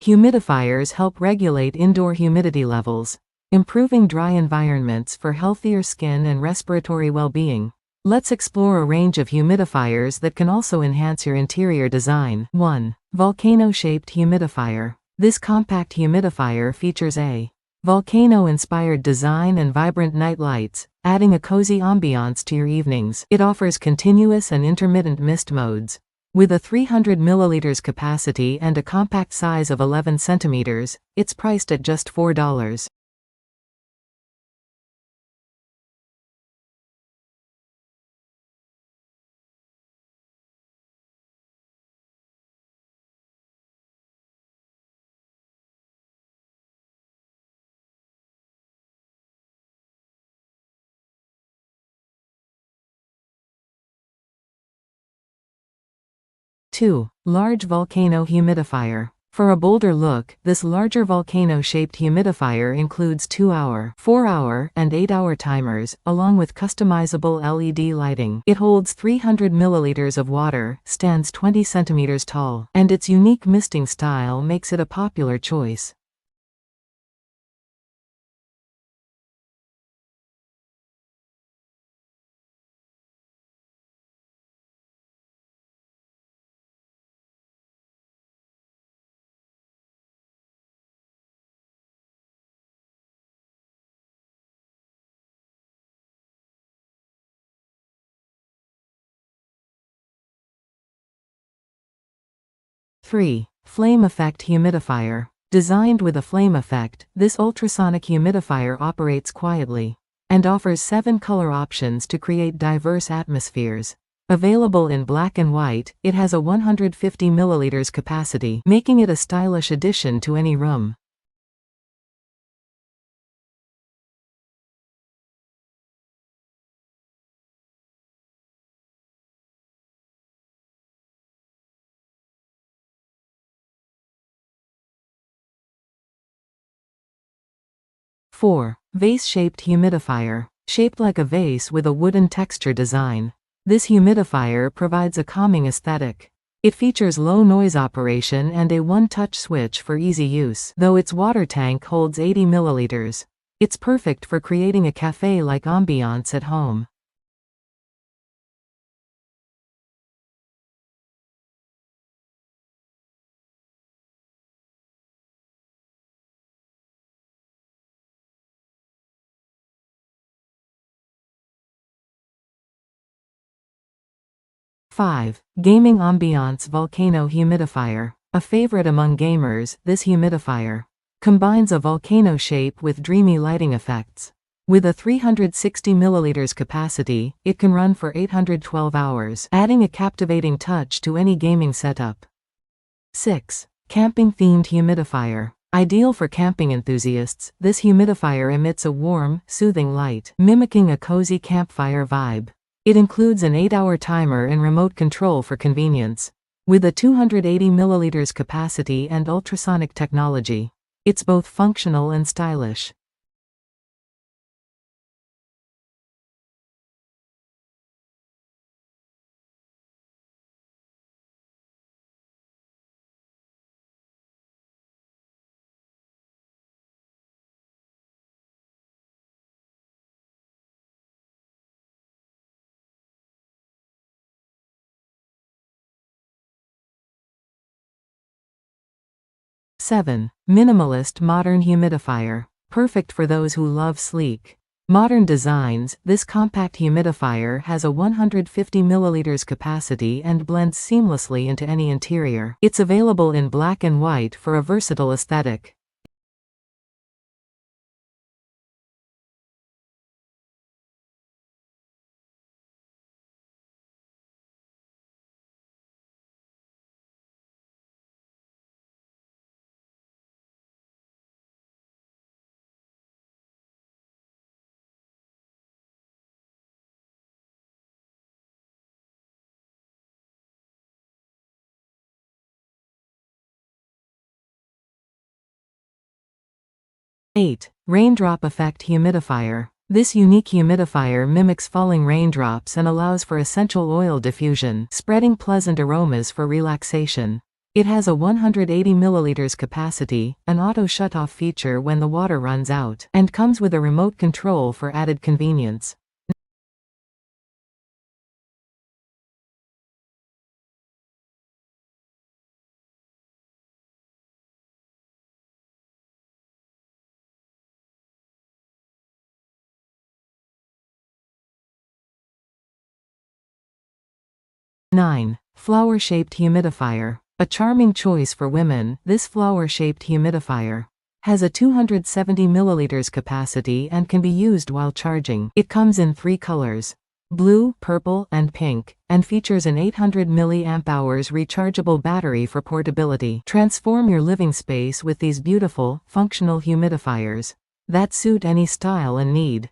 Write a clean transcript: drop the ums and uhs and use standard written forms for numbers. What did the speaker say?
Humidifiers help regulate indoor humidity levels, improving dry environments for healthier skin and respiratory well-being. Let's explore a range of humidifiers that can also enhance your interior design. 1. Volcano-Shaped Humidifier. This compact humidifier features a volcano-inspired design and vibrant night lights, adding a cozy ambiance to your evenings. It offers continuous and intermittent mist modes. With a 300 milliliters capacity and a compact size of 11 centimeters, it's priced at just $4. 2. Large Volcano Humidifier. For a bolder look, this larger volcano-shaped humidifier includes 2-hour, 4-hour, and 8-hour timers, along with customizable LED lighting. It holds 300 milliliters of water, stands 20 centimeters tall, and its unique misting style makes it a popular choice. Three. Flame Effect Humidifier. Designed with a flame effect, this ultrasonic humidifier operates quietly and offers 7 color options to create diverse atmospheres. Available in black and white, it has a 150 milliliters capacity, making it a stylish addition to any room. Four. Vase-Shaped Humidifier. Shaped like a vase with a wooden texture design, this humidifier provides a calming aesthetic. It features low noise operation and a one-touch switch for easy use. Though its water tank holds 80 milliliters, it's perfect for creating a cafe-like ambiance at home. Five. Gaming Ambiance Volcano Humidifier. A favorite among gamers, this humidifier combines a volcano shape with dreamy lighting effects. With a 360 milliliters capacity, it can run for 812 hours, adding a captivating touch to any gaming setup. 6. Camping-Themed Humidifier. Ideal for camping enthusiasts, this humidifier emits a warm, soothing light, mimicking a cozy campfire vibe. It includes an 8-hour timer and remote control for convenience. With a 280 milliliters capacity and ultrasonic technology, it's both functional and stylish. Seven. Minimalist Modern Humidifier. Perfect for those who love sleek, modern designs, this compact humidifier has a 150 milliliters capacity and blends seamlessly into any interior. It's available in black and white for a versatile aesthetic. Eight. Raindrop-Effect Humidifier. This unique humidifier mimics falling raindrops and allows for essential oil diffusion, spreading pleasant aromas for relaxation. It has a 180 milliliters capacity, an auto shut-off feature when the water runs out, and comes with a remote control for added convenience. Nine. Flower-Shaped Humidifier. A charming choice for women, this flower-shaped humidifier has a 270 milliliters capacity and can be used while charging. It comes in 3 colors: blue, purple, and pink, and features an 800 mAh rechargeable battery for portability. Transform your living space with these beautiful, functional humidifiers that suit any style and need.